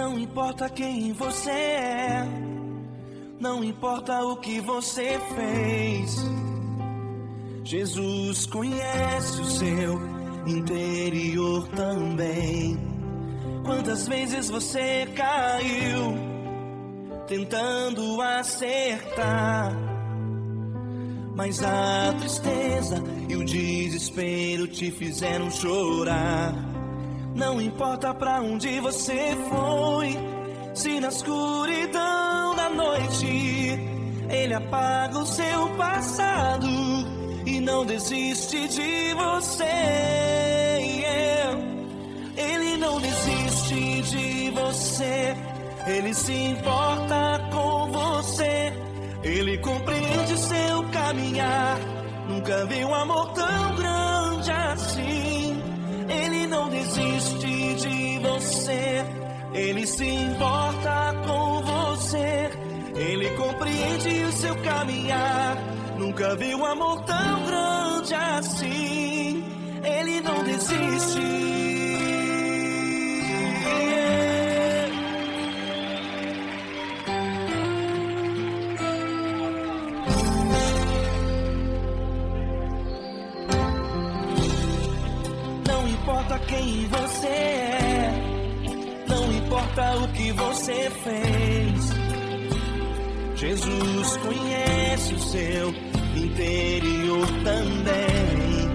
Não importa quem você é, não importa o que você fez, Jesus conhece o seu interior também. Quantas vezes você caiu tentando acertar, mas a tristeza e o desespero te fizeram chorar. Não importa pra onde você foi, se na escuridão da noite Ele apaga o seu passado e não desiste de você. Ele não desiste de você, Ele se importa com você, Ele compreende seu caminhar. Nunca vi um amor tão grande assim. Ele não desiste de você, Ele se importa com você, Ele compreende o seu caminhar. Nunca vi um amor tão grande assim. Ele não desiste. Não importa quem você é, não importa o que você fez, Jesus conhece o seu interior também.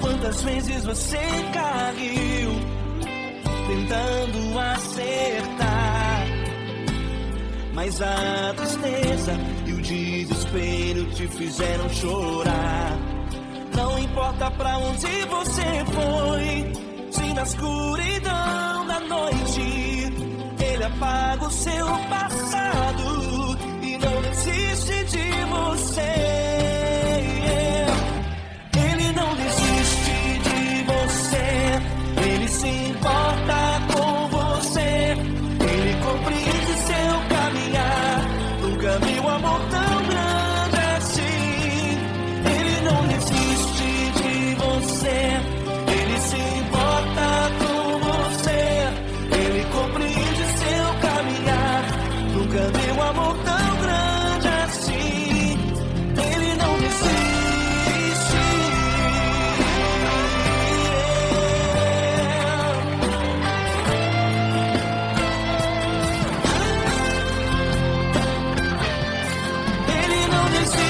Quantas vezes você caiu tentando acertar, mas a tristeza e o desespero te fizeram chorar. Não importa pra onde você foi, se na escuridão da noite Ele apaga o seu passado e não desiste de você. Ele não desiste de você, Ele se importa com você, Ele compreende seu caminhar. Nunca vi um amor tão grande assim. Ele não desiste de você, Ele se importa com você, Ele compreende seu caminhar. Nunca vi um amor tão grande assim. Ele não desiste. Ele não desiste.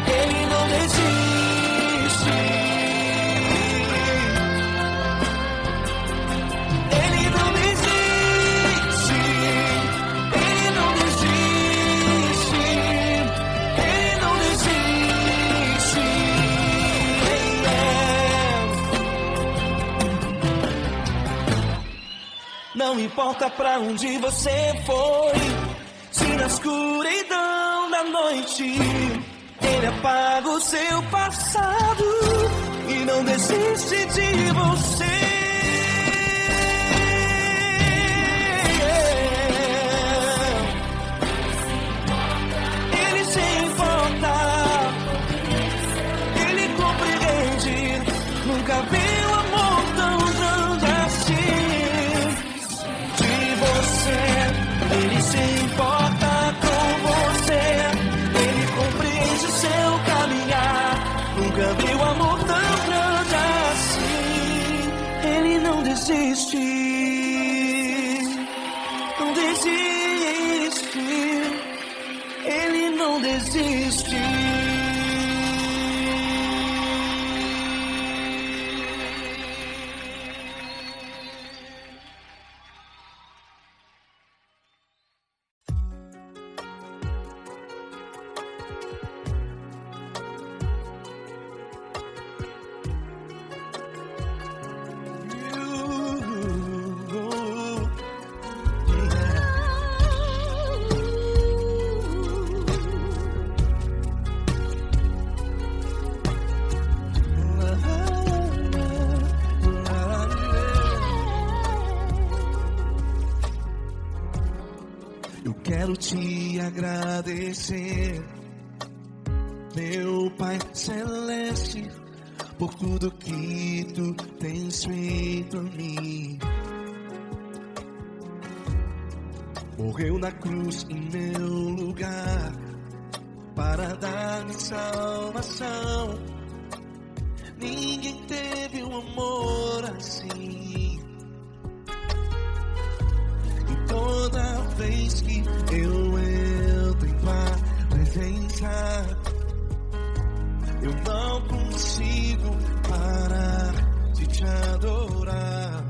Ele não desiste. Ele não desiste. Ele não desiste. Ele não desiste. Ele não desiste. Não importa pra onde você foi, se na escuridão da noite Ele apaga o seu passado e não desiste de você. Ele se importa, Ele compreende. Nunca vi um amor tão grande assim. De você, Ele se importa com você, Ele compreende seu caminhar. Nunca vi um amor tão grande assim. Ele não desiste, não desiste. Ele não desiste. Eu quero te agradecer, meu Pai Celeste, por tudo que tu tens feito a mim. Morreu na cruz em meu lugar para dar-me salvação. Ninguém teve um amor assim. E toda vez que eu entro em tua presença, eu não consigo parar de te adorar.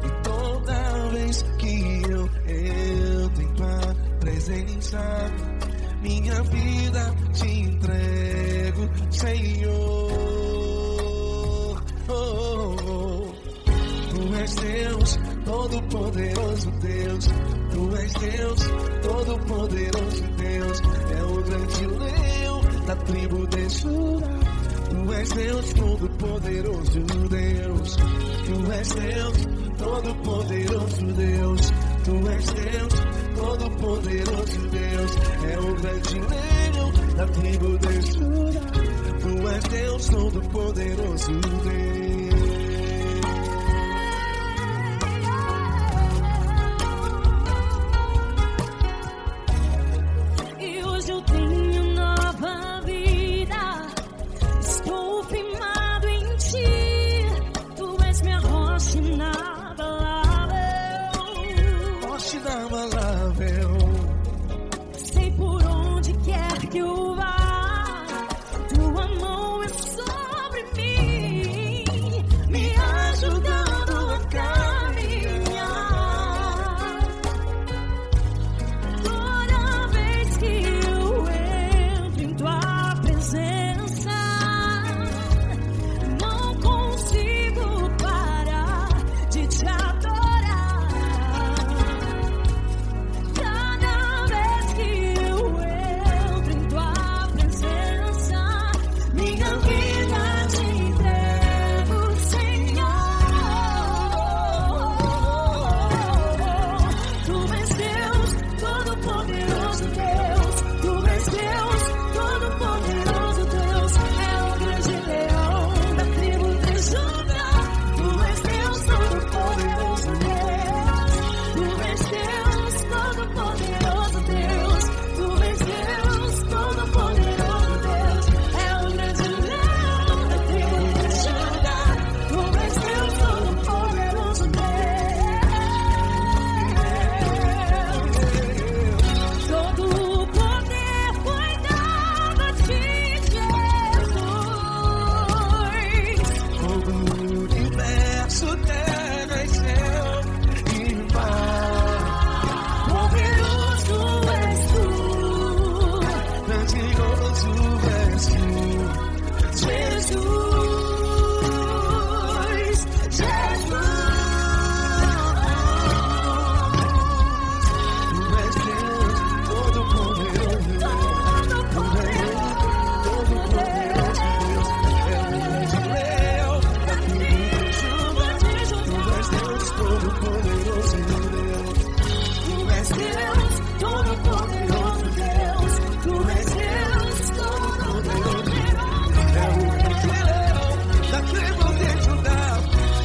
E toda vez que eu entro em tua presença, minha vida te entrego, Senhor. Tu és Deus, todo-poderoso Deus. Tu és Deus, todo-poderoso Deus. É o grande leão da tribo de Judá. Tu és Deus, todo-poderoso Deus. Tu és Deus, todo-poderoso Deus. Tu és Deus, todo-poderoso Deus. É o grande leão da tribo de Judá. Tu és Deus, todo-poderoso Deus. E hoje eu tenho nova vida. Estou firmado em ti. Tu és minha rocha inabalável. Rocha inabalável. Sei por onde quer que eu vá, tua mão é sobre mim, me ajudando a caminhar. Toda vez que eu entro em tua presença, não consigo parar de te adorar. Cada vez que eu entro em tua presença, minha vida te entrego, Senhor. Tu és Deus, todo-poderoso Deus. Tu és Deus, todo-poderoso Deus. É o grande leão da tribo de Judá. Tu és Deus, todo-poderoso Deus. Tu és Deus, todo-poderoso Deus. Tu és Deus, todo-poderoso Deus. É o grande leão da tribo de Judá. Tu és Deus, todo-poderoso Deus. Todo o poder foi dado a ti, Jesus. Todo o universo, terra e céu e mar. Poderoso és tu, Grandioso és tu, Jesus. Tu és Deus, todo-poderoso Deus. Todo-poderoso Deus. É o grande leão da tribo de Judá. Tu és Deus, todo-poderoso Deus. Tu és Deus, todo-poderoso Deus. Tu és Deus, todo-poderoso É o grande leão da tribo de Judá.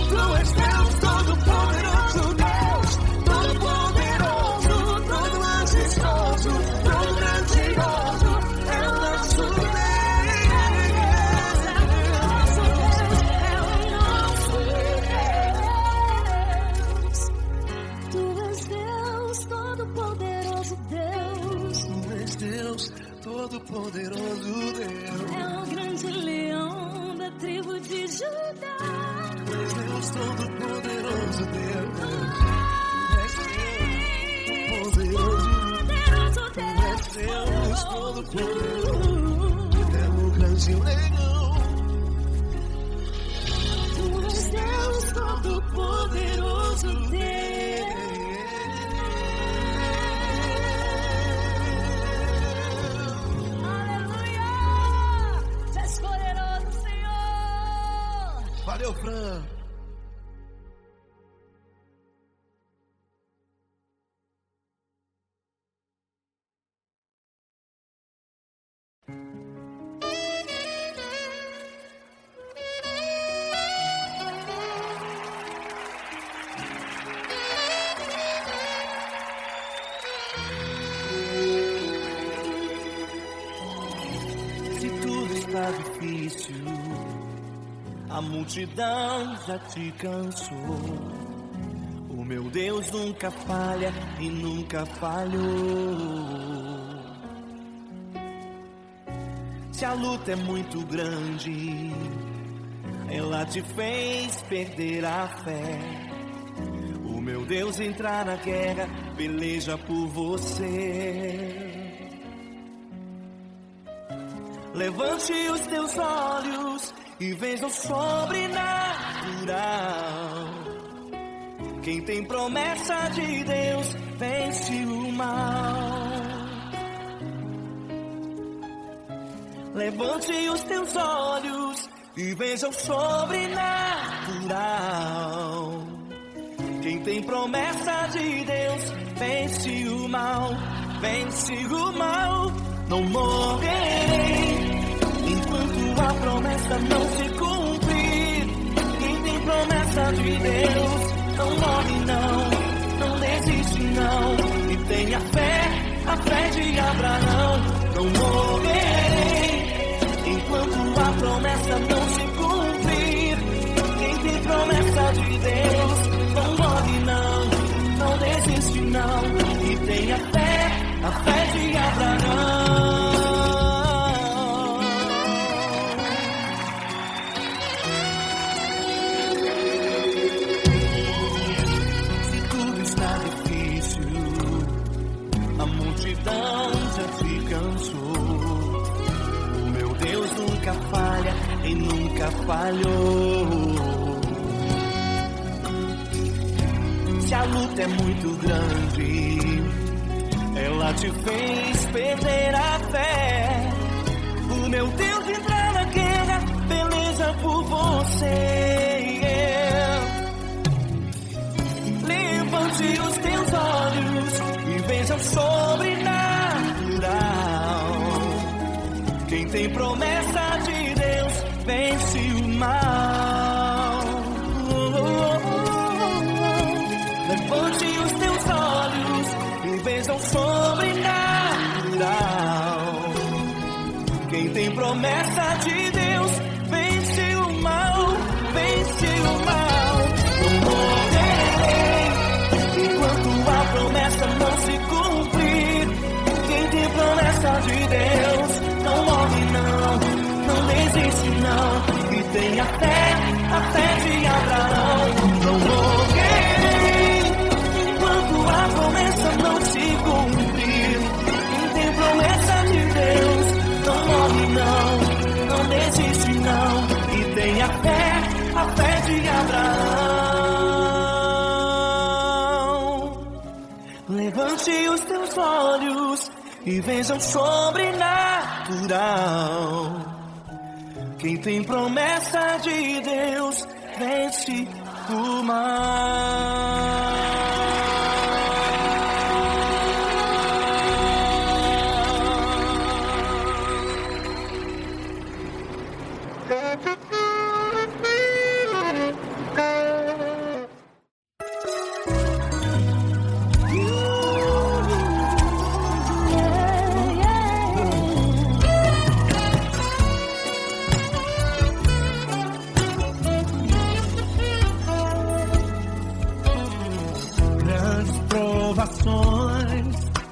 Tu és Deus, todo-poderoso Deus. Todo-poderoso, todo majestoso, todo grandioso. É o nosso Deus. Tu és Deus, todo-poderoso Deus. Tu és Deus, todo-poderoso Deus. É o grande leão da tribo de Judá. Tu és Deus, todo-poderoso Deus. Tu és Deus, poderoso. Tu és Deus, todo-poderoso. É o grande leão. Tu és Deus, todo-poderoso Deus. Aleluia! Tu és poderoso, Senhor. Valeu, Fran. A multidão já te cansou. O meu Deus nunca falha e nunca falhou. Se a luta é muito grande, ela te fez perder a fé. O meu Deus entra na guerra, peleja por você. Levante os teus olhos e veja o sobrenatural. Quem tem promessa de Deus vence o mal. Levante os teus olhos e veja o sobrenatural. Quem tem promessa de Deus vence o mal, vence o mal. Não morrerei enquanto a promessa não se cumprir. Quem tem promessa de Deus não morre não, não desiste não. E tenha fé, a fé de Abraão. Não morrerei enquanto a promessa não se cumprir. Quem tem promessa de Deus não morre não, não desiste não. E tenha fé, a fé de Abraão. Se tudo está difícil, a multidão já te cansou. O meu Deus nunca falha e nunca falhou. Se a luta é muito grande, ela te fez perder a fé. O meu Deus entra na guerra, peleja por você. Levante os teus olhos e veja o sobrenatural. Quem tem promessa de Deus vence o mal. Levante os teus olhos e veja o sobrenatural. Quem tem promessa de Deus vence o mal, vence o mal. Não morrerei enquanto a promessa não se cumprir. Quem tem promessa de Deus não morre não, não desiste não. E tenha fé, a fé de Abraão. Não morrerei enquanto a promessa não se cumprir. Quem tem promessa de Deus não morre não, não desiste não. E tenha fé, a fé de Abraão. Levante os teus olhos e veja o sobrenatural. Quem tem promessa de Deus vence o mal.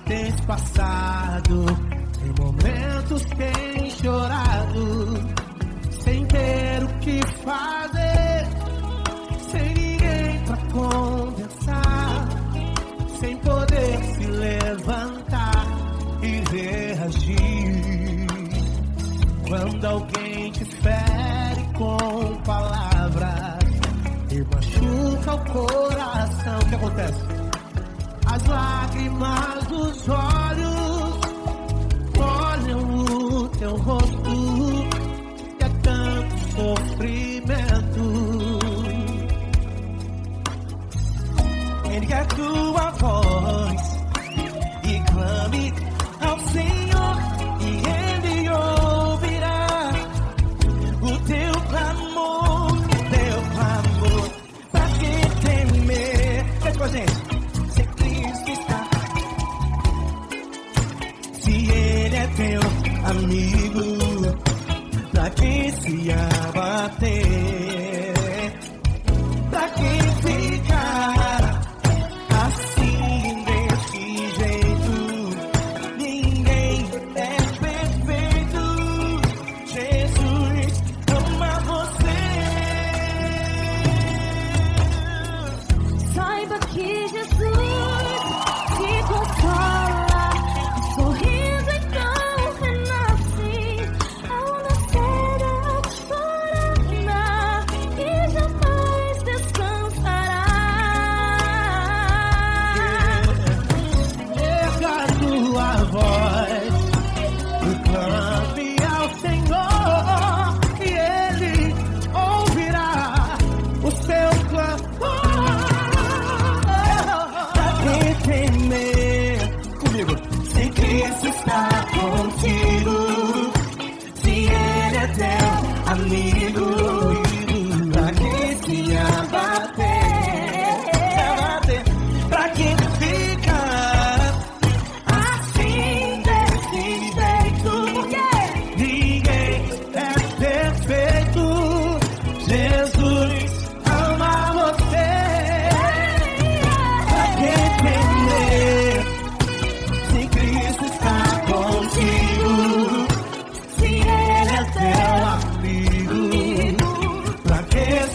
Tens passado, em momentos tens chorado, sem ter o que fazer, sem ninguém pra conversar, sem poder se levantar e reagir. Quando alguém te fere com palavras e machuca o coração, o que acontece? As lágrimas dos olhos molham o teu rosto, e é tanto sofrimento. Ergue a tua voz e clame ao Senhor, e Ele ouvirá o teu clamor, pra que temer? Faz com a gente. Teu amigo, pra que se abater?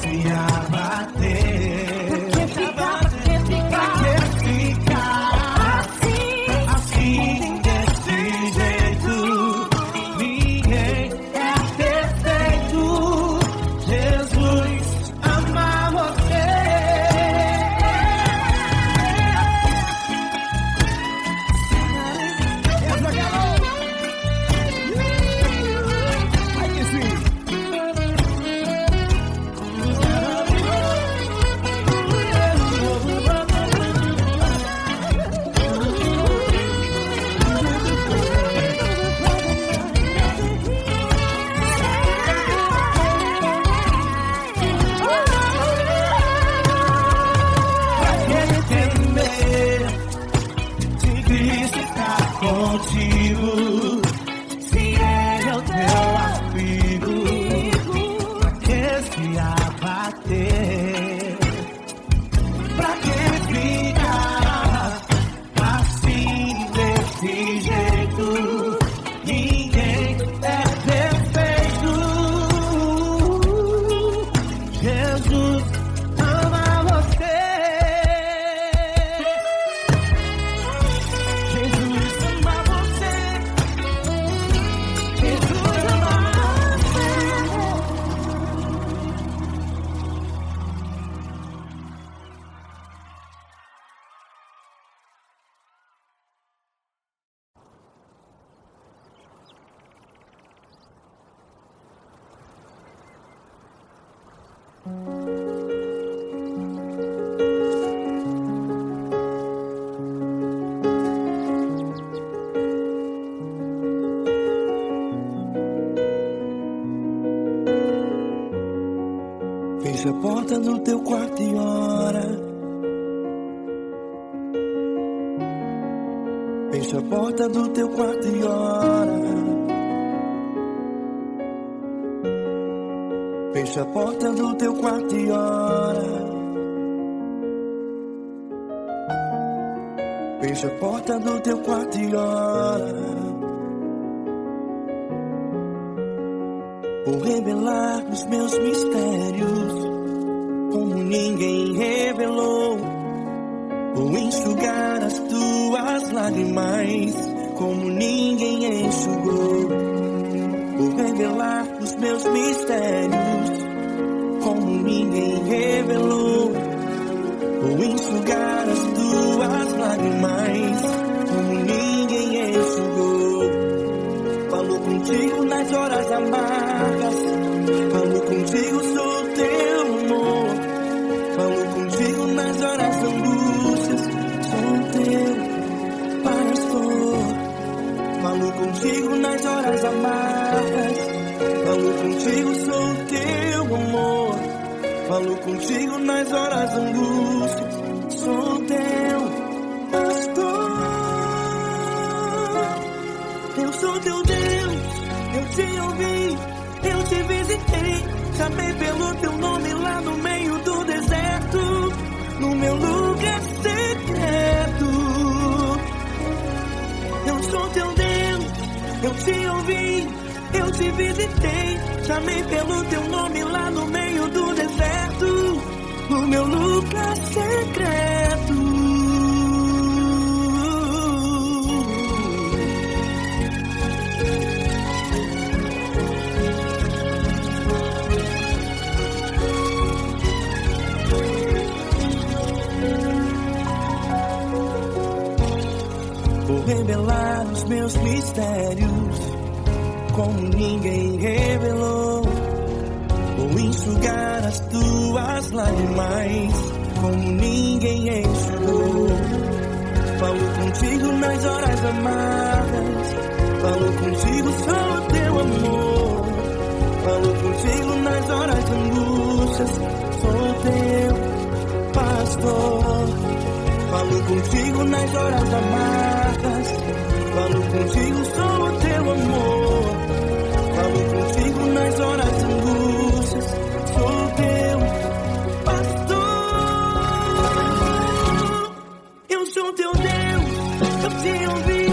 se abater. Contigo, se ele é o teu amigo, pra que se abater? Pra que ficar assim desse jeito? Ninguém é perfeito. Jesus ama você. Fecha a porta do teu quarto e ora. Fecha a porta do teu quarto e ora. Fecha a porta do teu quarto e ora. Fecha a porta do teu quarto e ora. Vou revelar os meus mistérios, como ninguém revelou. Vou enxugar as tuas lágrimas, como ninguém enxugou. Vou revelar os meus mistérios, como ninguém revelou. Vou enxugar as tuas lágrimas, como ninguém enxugou. Falo contigo nas horas amargas, falo contigo, sou teu amor. Falo contigo nas horas angústias, sou teu pastor. Falo contigo nas horas amargas, falo contigo, sou teu amor. Falo contigo nas horas angústias, sou teu pastor. Eu sou teu Deus, eu te ouvi, eu te visitei. Chamei pelo teu nome lá no meio do deserto, no meu lugar secreto. Eu sou teu Deus, eu te ouvi, eu te visitei. Chamei pelo teu nome lá no meio do deserto, no meu lugar secreto. Vou revelar os meus mistérios, como ninguém revelou. Vou enxugar as tuas lágrimas, como ninguém enxugou. Falo contigo nas horas amargas, falo contigo, sou teu amor. Falo contigo nas horas angústias, sou teu pastor. Falo contigo nas horas amargas, falo contigo, sou teu amor. Falo contigo nas horas angústias, sou teu pastor. Eu sou teu Deus, eu te ouvi,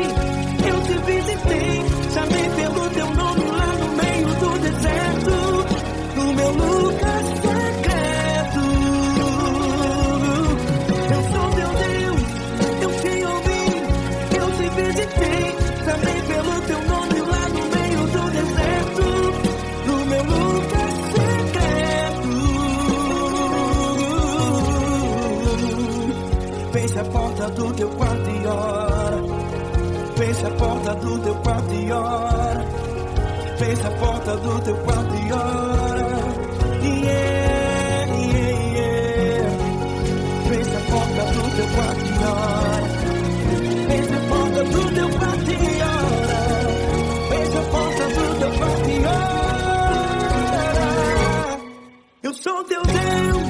eu te visitei. Chamei pelo teu nome lá no meio do deserto, no meu lugar secreto. porta do teu quarto e ora. Fecha a porta do teu quarto e ora. Fecha a porta do teu quarto e ora. Yeah, yeah, yeah. Fecha a porta do teu quarto e ora. Fecha a porta do teu quarto e ora. Fecha a porta do teu quarto e ora. Eu sou teu Deus,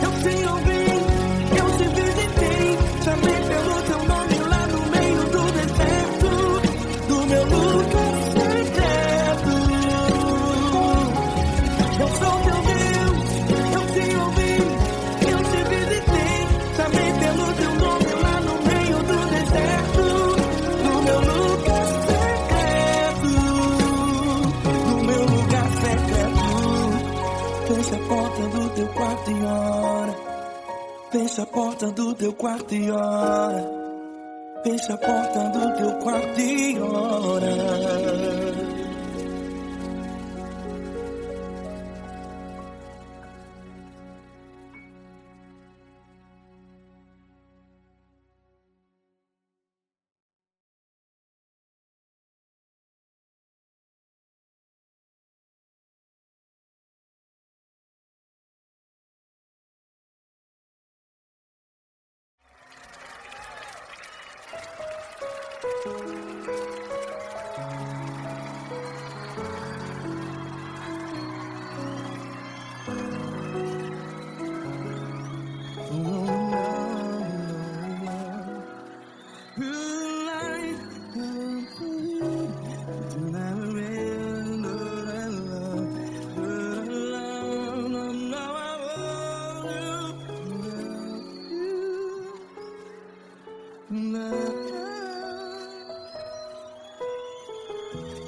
eu te ouvi, eu te visitei, chamei pelo teu nome lá no meio do deserto, do meu lugar secreto. Eu sou teu Deus, eu te ouvi, eu te visitei, chamei pelo teu nome lá no meio do deserto, do meu lugar secreto, do meu lugar secreto. Fecha a porta do teu quarto e ora. Fecha a porta do teu quarto e ora. Fecha a porta do teu quarto e ora.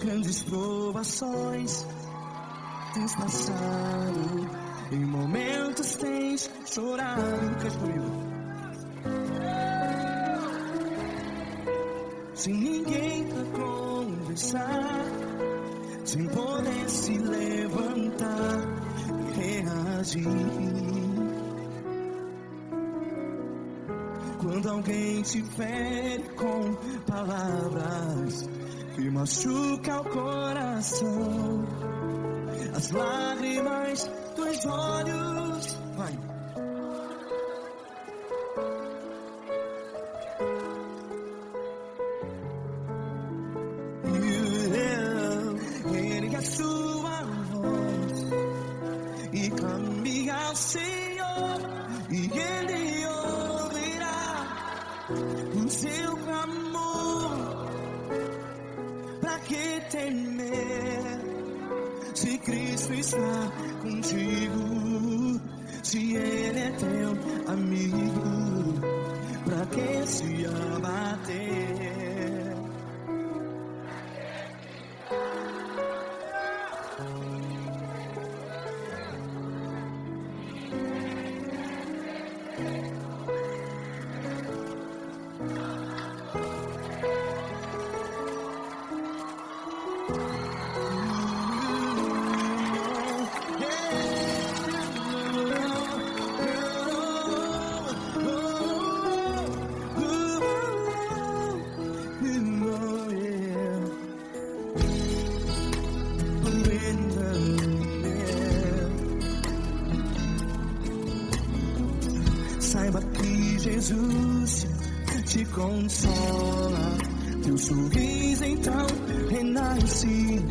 Grandes provações tens passado, em momentos tens chorado. Cante comigo. Sem ninguém pra conversar, sem poder se levantar e reagir. Quando alguém te fere com palavras que machuca o coração, as lágrimas dos olhos, vai. Ergue a sua voz e clame ao Senhor, e Ele ouvirá o seu clamor. Pra que temer, se Cristo está contigo, se Ele é teu amigo? Pra que se abater? Saiba que Jesus te consola, teu sorriso então renasce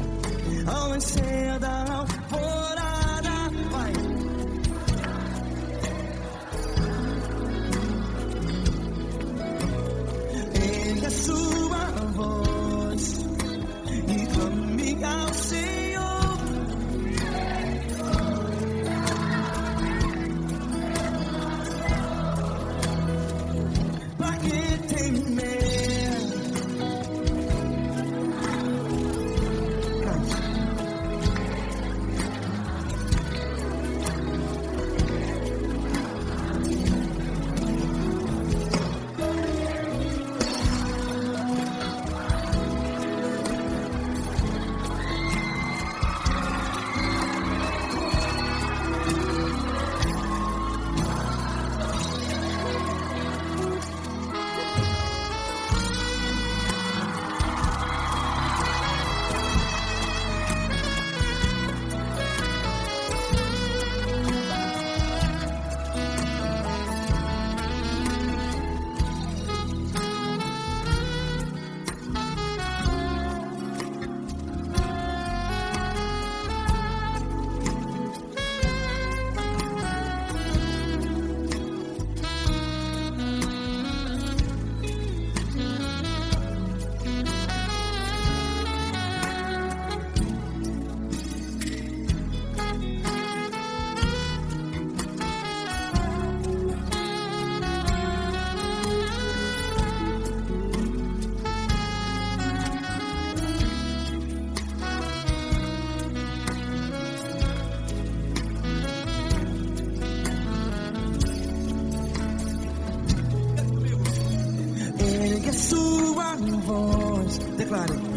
ao nascer da alvorada. Vai. Ergue a sua voz e clame ao Senhor. Pra que temer? voz. Declare.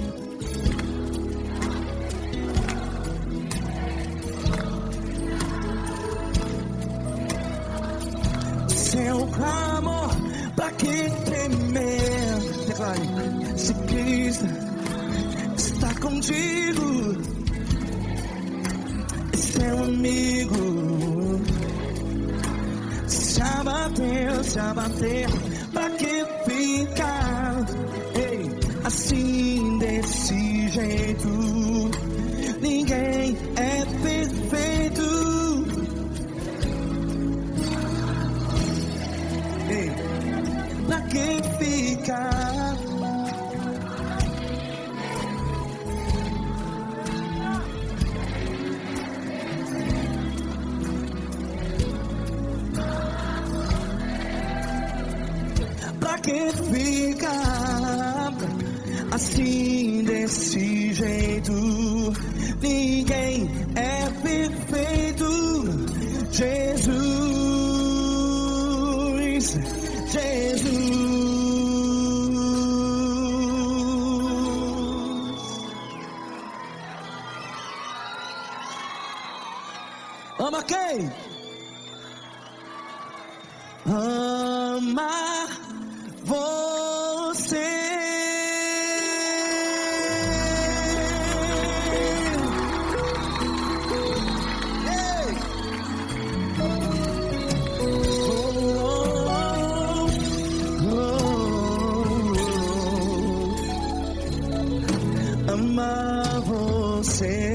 Seu clamor, pra que temer? Declare. Se Cristo está contigo, seu amigo. Se abater, pra que ficar? Ei, assim desse jeito, ninguém é perfeito. Ei, pra que ficar? Pra que ficar assim desse jeito? Ninguém é perfeito. Jesus, Jesus. Ama quem? Ama você. Ei. Ama você.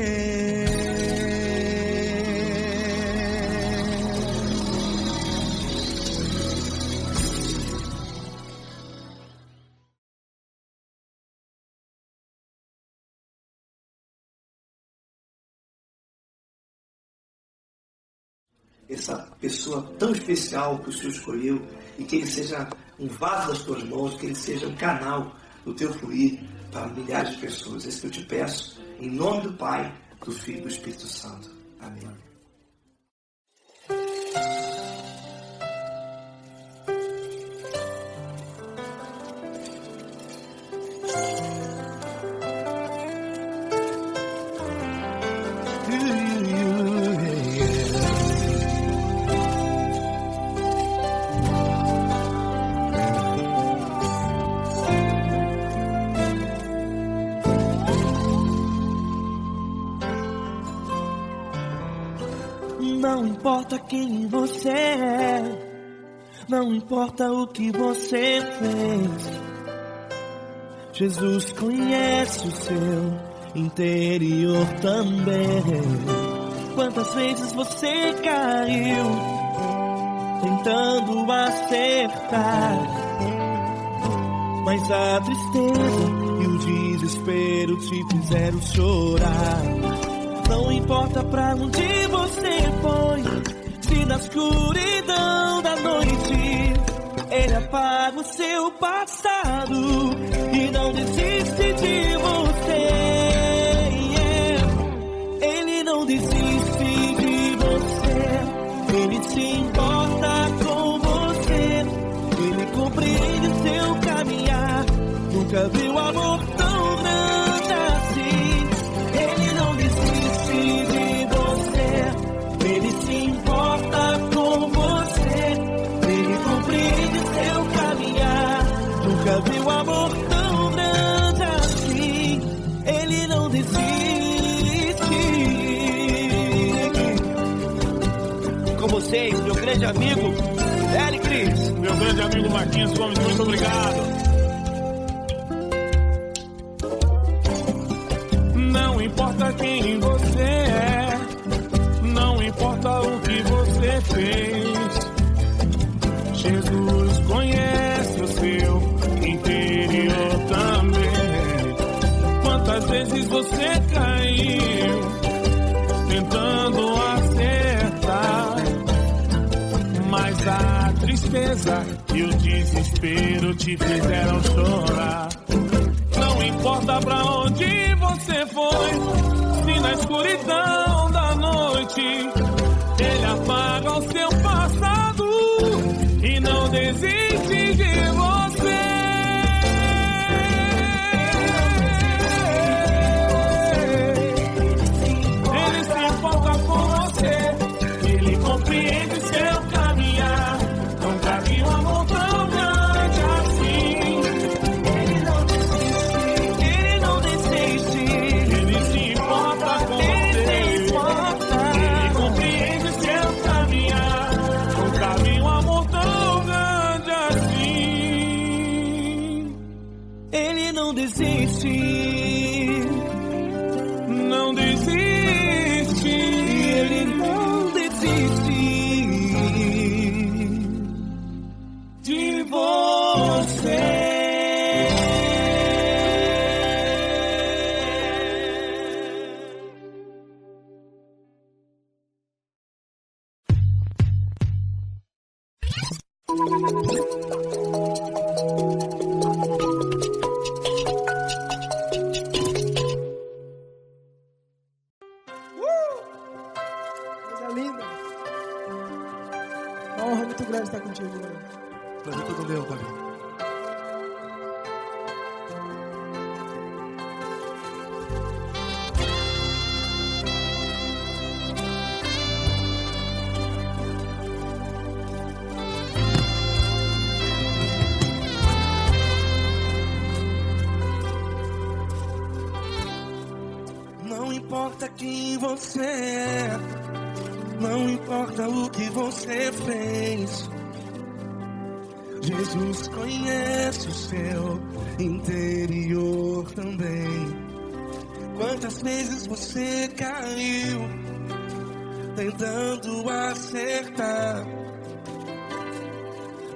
Essa pessoa tão especial que o Senhor escolheu, e que Ele seja um vaso das tuas mãos, que Ele seja um canal do teu fluir para milhares de pessoas. É isso que eu te peço, em nome do Pai, do Filho e do Espírito Santo. Amém. Não importa quem você é, não importa o que você fez, Jesus conhece o seu interior também. Quantas vezes você caiu tentando acertar, mas a tristeza e o desespero te fizeram chorar. Não importa pra onde você foi, se na escuridão da noite Ele apaga o seu passado e não desiste de você. Ele não desiste de você, Ele se importa com você, Ele compreende seu caminhar. Nunca viu amor tão grande assim. Ele não desiste de você, Ele se importa com você, Ele compreende seu caminhar. Nunca viu amor tão grande assim. Ele não desiste. Com vocês, meu grande amigo Eli Cris. Meu grande amigo Marquinhos Gomes, muito obrigado. Não importa quem você é, não importa o que você fez, Jesus conhece o seu interior também. Quantas vezes você caiu tentando acertar, mas a tristeza e o desespero te fizeram chorar. Não importa pra onde você foi, se na escuridão da noite Ele apaga o seu passado e não desiste de você. desiste. Não desiste. E Ele não desiste De você. Coisa linda. Uma honra muito grande estar contigo, Lord. Prazer todo meu, Pai. Não importa quem você é, não importa o que você fez, Jesus conhece o seu interior também. Quantas vezes você caiu tentando acertar,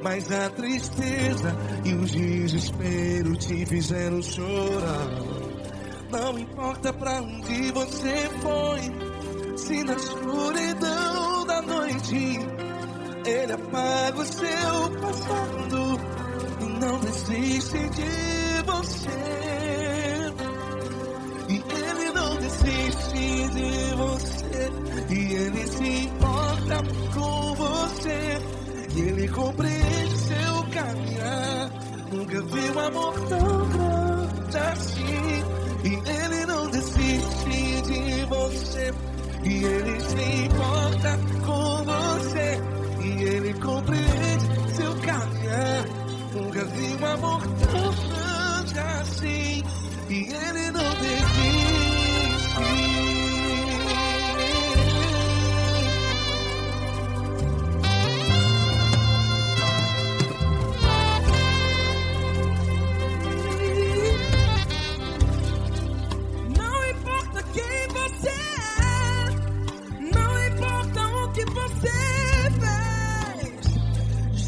mas a tristeza e o desespero te fizeram chorar. Não importa pra onde você foi, se na escuridão da noite Ele apaga o seu passado e não desiste de você. E Ele não desiste de você, e Ele se importa com você, e Ele compreende seu caminhar. Nunca vi um amor tão grande assim. E Ele não desiste de você, e Ele se importa com você, e Ele compreende seu caminhar. Nunca vi um amor tão grande assim, e Ele não desiste.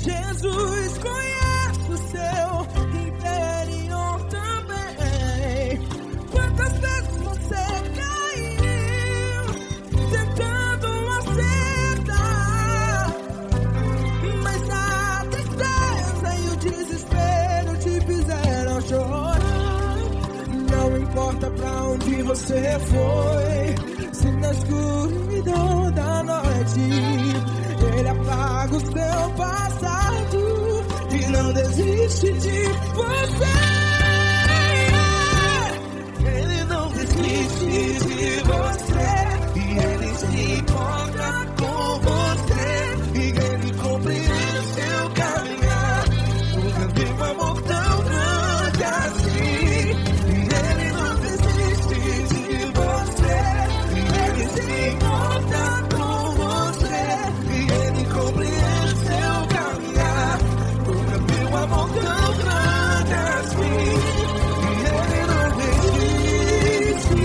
Jesus conhece o seu interior também. Quantas vezes você caiu tentando acertar, mas a tristeza e o desespero te fizeram chorar. Não importa pra onde você foi, se na escuridão da noite Ele apaga o seu passado e não desiste de você. Ele não desiste de você, e Ele se importa com você, e Ele compreende seu caminhar. Nunca vi um amor tão grande assim. E Ele não desiste de você, e Ele se importa com você, e Ele compreende seu caminhar. Nunca vi um amor tão grande assim. E Ele não desiste.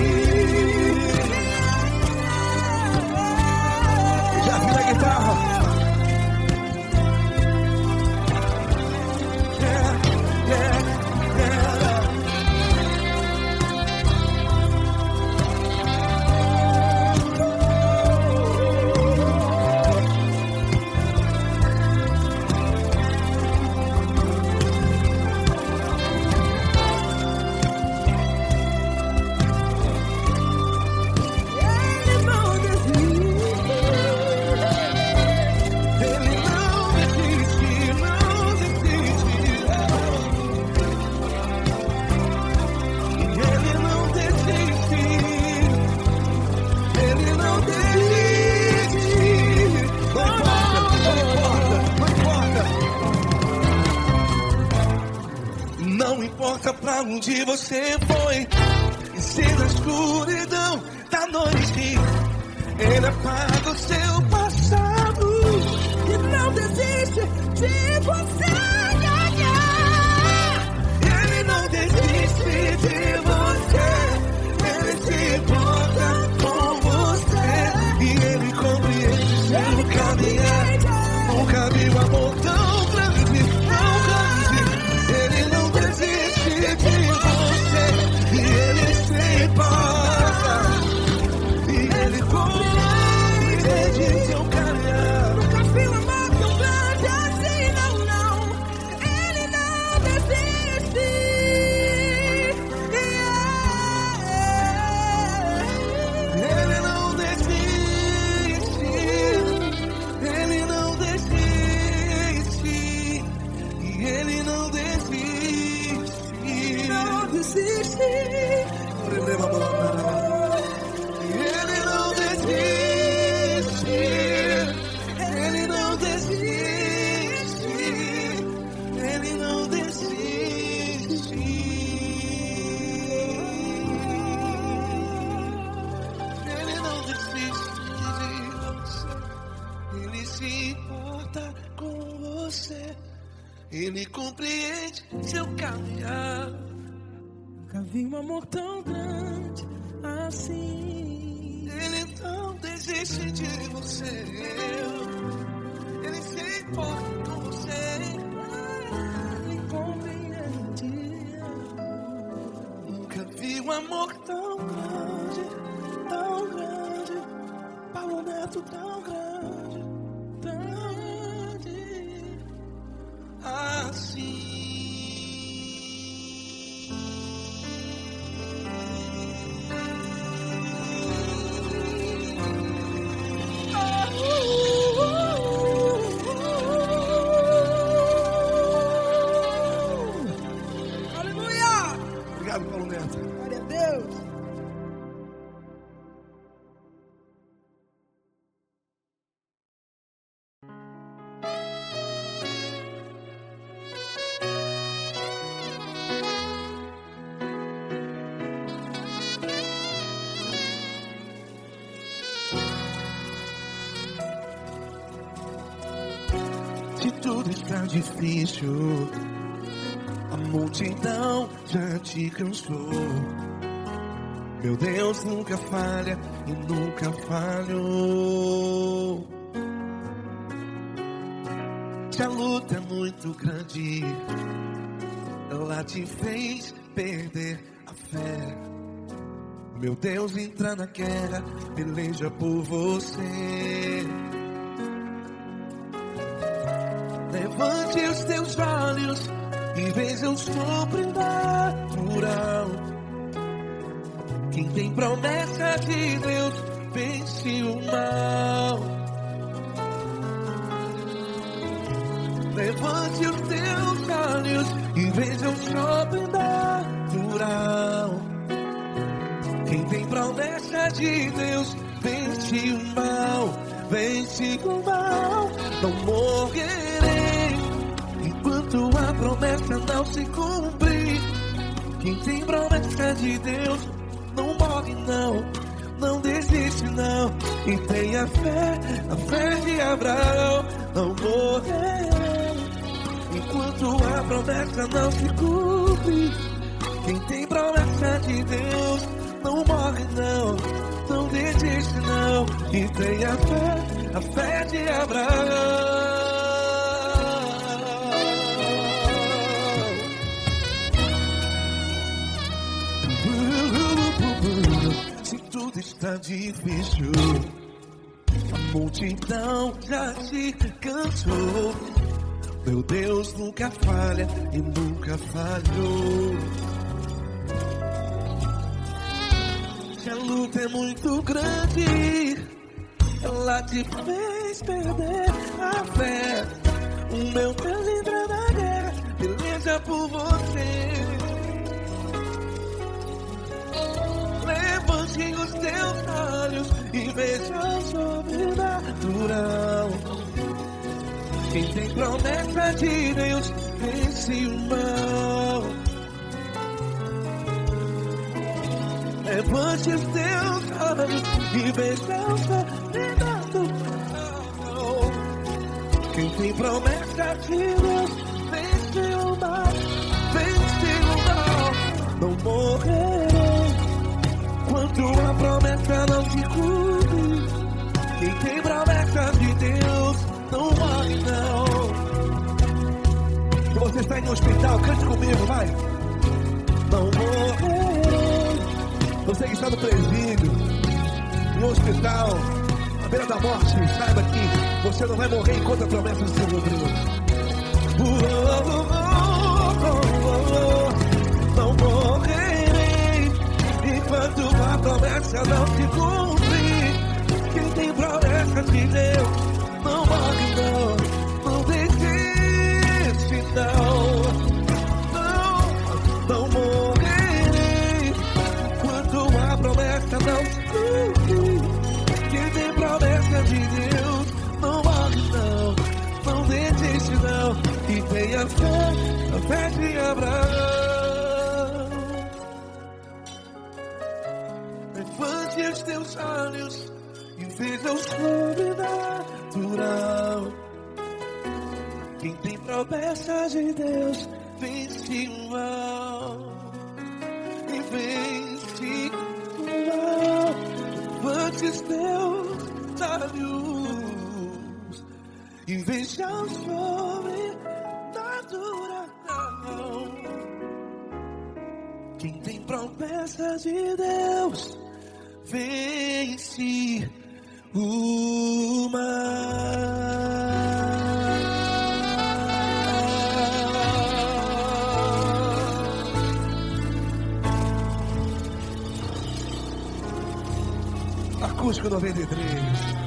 Já vi a guitarra. Não importa pra onde você foi, e se na escuridão da noite Ele apaga o seu passado E não desiste de você. Ele não desiste Ele compreende seu caminhar. Nunca vi um amor tão grande assim. Ele não desiste de você. Ele se importa com você. Ele compreende. Nunca vi um amor tão grande, tão grande. Paulo Neto tão grande, tão grande assim. Aleluia! Obrigado, Paulo Neto. Glória a Deus. Se tudo está difícil, a multidão já te cansou. Meu Deus nunca falha e nunca falhou. Se a luta é muito grande, ela te fez perder a fé. Meu Deus entra na guerra, peleja por você. Levante os teus olhos e veja o sobrenatural. Quem tem promessa de Deus vence o mal. Levante os teus olhos e veja o sobrenatural. Quem tem promessa de Deus vence o mal. Vence o mal. Não morrerei enquanto a promessa não se cumprir. Quem tem promessa de Deus não morre não, não desiste não. E tenha fé, a fé de Abraão. Não morrerei enquanto a promessa não se cumpre. Quem tem promessa de Deus não morre não, não desiste não. E tenha fé, a fé de Abraão. Se tudo está difícil, a multidão já se cansou. Meu Deus nunca falha e nunca falhou. Se a luta é muito grande, ela te fez perder a fé. O meu Deus entra na guerra, peleja por você. Levante os teus olhos e veja o sobrenatural. Quem tem promessa de Deus vence o mal. Levante os teus olhos e veja o sobrenatural. Quem tem promessa de Deus vence o mal. Vence o mal. Não morrerei enquanto a promessa não se cumpre. Quem tem promessa de Deus não morre não. Se você está em um hospital, cante comigo, vai. Não morrerei. Você que está no presídio, no hospital, à beira da morte, saiba que você não vai morrer enquanto a promessa se cumprir. Não morrerei enquanto a promessa não se cumprir. Quem tem promessa de Deus não morre não, não desiste não. Não morrerei tenha fé, a fé de Abraão. Levante os teus olhos e veja o sobrenatural. Quem tem promessas de Deus vence o mal. E vence o mal. Levante os teus olhos e veja o sobrenatural. Quem tem promessas de Deus vence o mal. Acústico 93.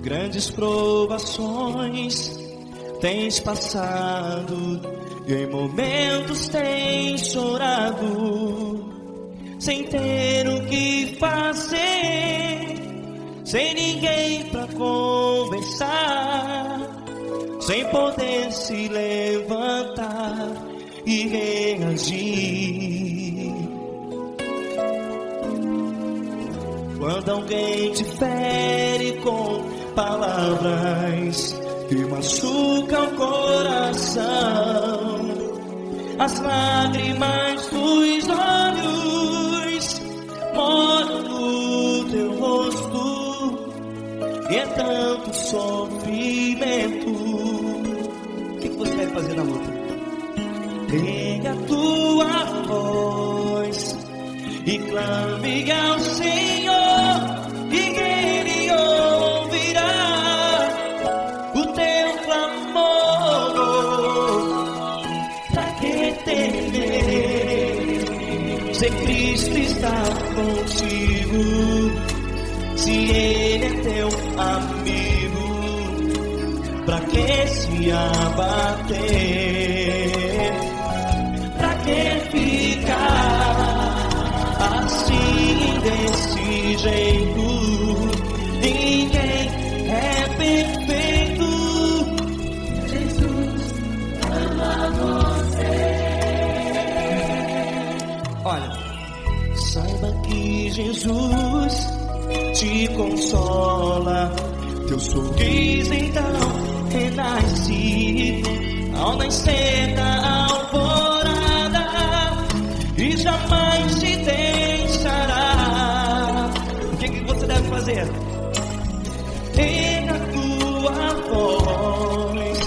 Grandes provações tens passado e em momentos tens chorado, sem ter o que fazer, sem ninguém pra conversar, sem poder se levantar e reagir. Quando alguém te fere com palavras que machucam o coração, as lágrimas dos olhos moram no teu rosto, e é tanto sofrimento. O que você deve fazer na luta? Erga a tua voz e clame ao Senhor, e Ele ouvirá o teu clamor. Pra que temer, se Cristo está contigo, se Ele é teu amigo? Pra que se abater? Pra que ficar assim desse jeito? Ninguém é perfeito. Jesus ama você. Olha, saiba que Jesus te consola, teu sorriso então renasce ao nascer da alvorada, e jamais te deixará. O que você deve fazer? Erga a tua voz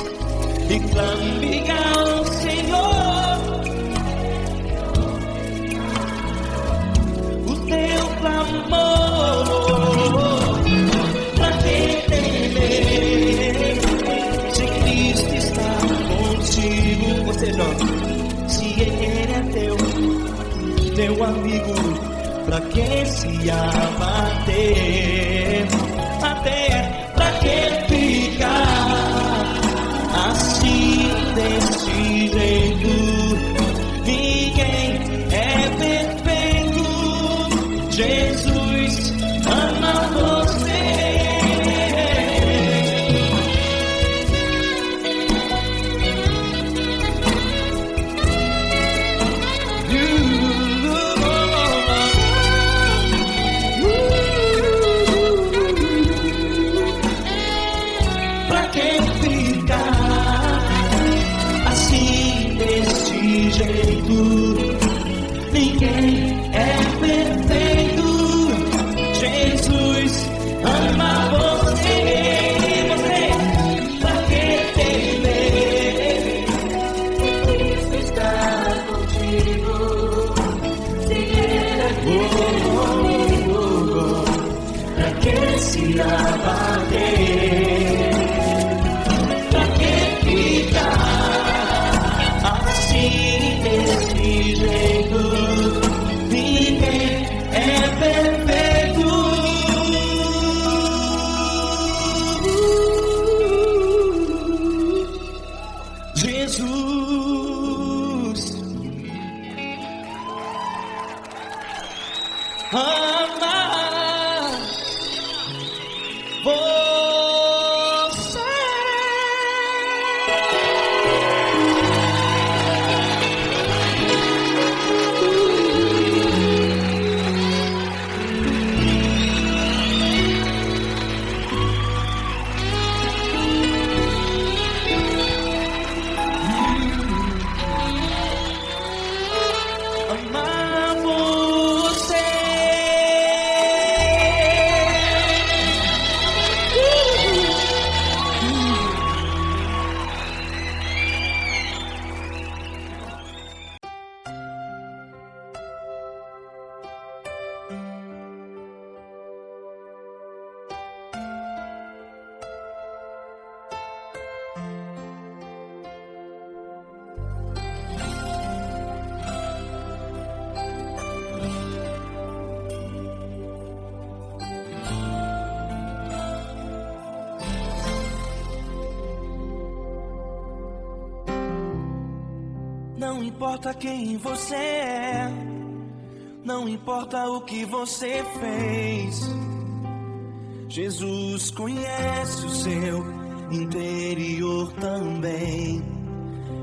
e clame ao Senhor, o teu clamor. Pra que temer, se Cristo está contigo? Ou seja, se Ele é teu amigo, pra que se abater? Até pra que ficar assim desse jeito? Ninguém é perfeito. Jesus ama você. Ninguém é perfeito. Jesus ama você. Pra que temer? Cristo está dia bater. Pra que ficar assim desse jeito? Ninguém é perfeito. Jesus ama você. Amar você. Não importa quem você é, não importa o que você fez, Jesus conhece o seu interior também.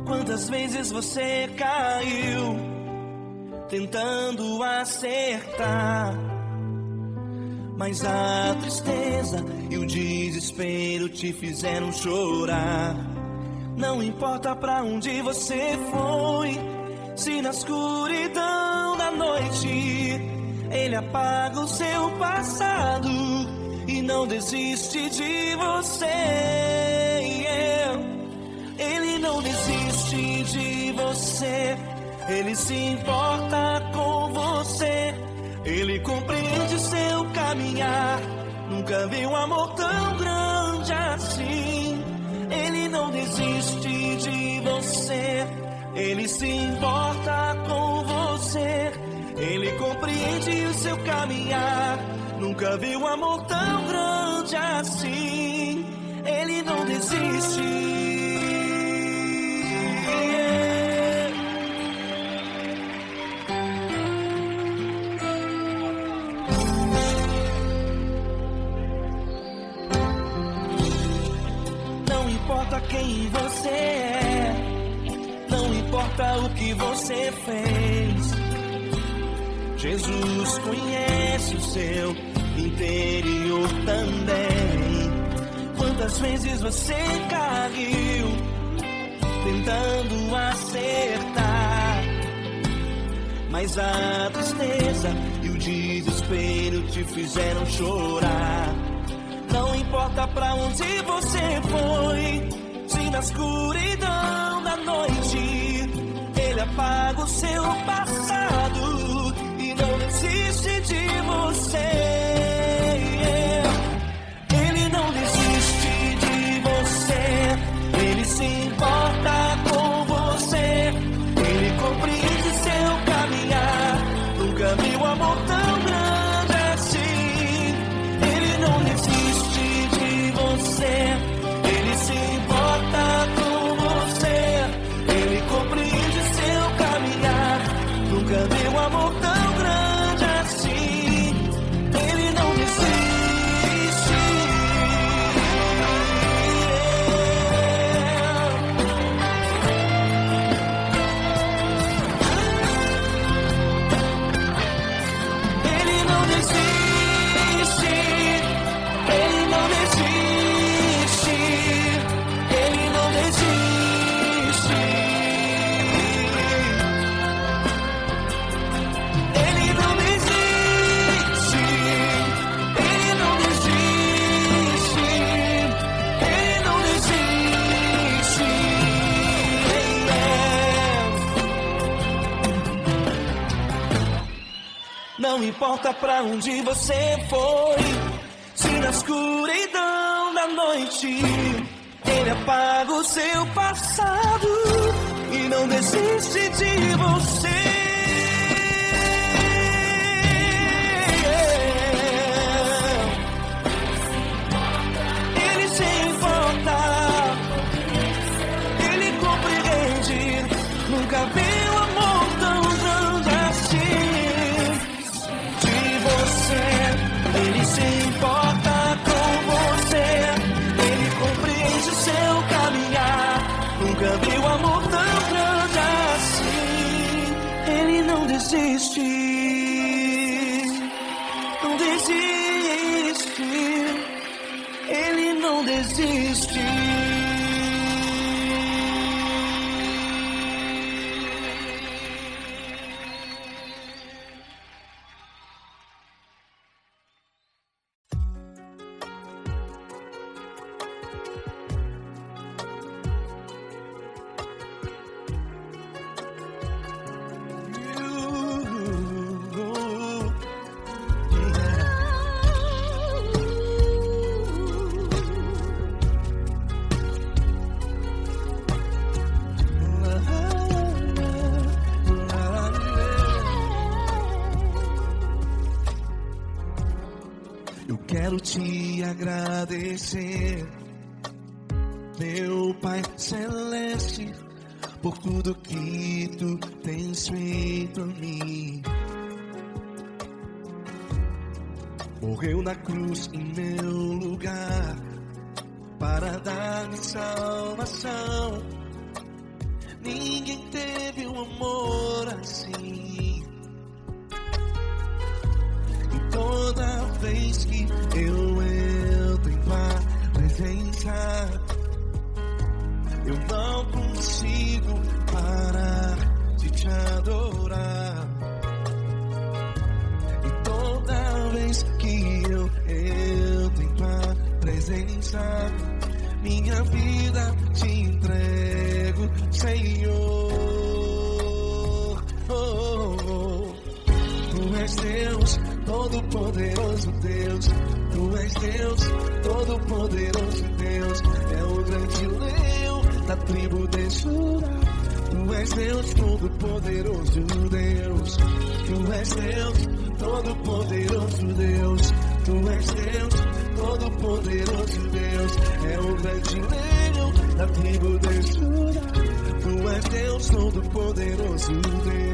Quantas vezes você caiu tentando acertar, mas a tristeza e o desespero te fizeram chorar. Não importa pra onde você foi, se na escuridão da noite Ele apaga o seu passado e não desiste de você. Ele não desiste de você, Ele se importa com você, Ele compreende seu caminhar. Nunca vi um amor tão grande assim. Ele não desiste de você, Ele se importa com você, Ele compreende o seu caminhar. Nunca vi um amor tão grande assim. Ele não desiste. Não importa quem você é, não importa o que você fez, Jesus conhece o seu interior também. Quantas vezes você caiu tentando acertar, mas a tristeza e o desespero te fizeram chorar. Não importa pra onde você foi, se na escuridão da noite Ele apaga o seu passado e não desiste de você. Ele não desiste de você, Ele se importa com você, Ele compreende seu caminhar. Nunca vi um amor tão grande assim. Ele não desiste de você, Ele se importa com você, Ele compreende seu caminhar. Nunca vi um amor tão grande assim. Ele não desiste. Ele não desiste. Ele não desiste. Ele não desiste. Ele não desiste. Ele não desiste. Ele não desiste. Não importa pra onde você foi, Se na escuridão da noite Ele apaga o seu passado e não desiste de você. Ele se importa, Ele compreende. Nunca vi um amor tão grande assim de você. Ele se importa com você, Ele compreende o seu caminhar. Nunca vi um amor tão grande assim. Ele não desiste, não desiste. Ele não desiste. Quero te agradecer, meu Pai Celeste, por tudo que tu tens feito a mim. Morreu na cruz em meu lugar para dar-me salvação. Ninguém teve um amor assim. Toda vez que eu entro em tua presença, eu não consigo parar de te adorar. E toda vez que eu entro em tua presença, minha vida te entrego, Senhor. Tu és Deus, Todo-Poderoso Deus, Tu és Deus, Todo-Poderoso Deus, é o grande leão da tribo de Judá. Tu és Deus, Todo-Poderoso Deus, Tu és Deus, Todo-Poderoso Deus, Tu és Deus, Todo-Poderoso Deus, é o grande leão da tribo de Judá. Tu és Deus, Todo-Poderoso Deus.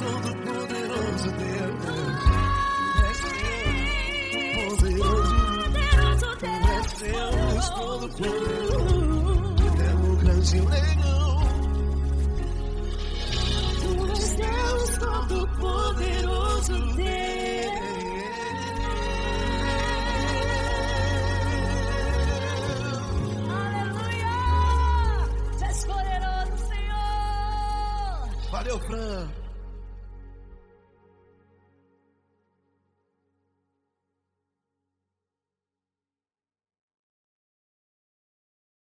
Todo-Poderoso Deus. Deus Todo-Poderoso, é o grande leão. Tu és Deus Todo-Poderoso, Deus. Aleluia! Tu és poderoso, Senhor. Valeu, Fran.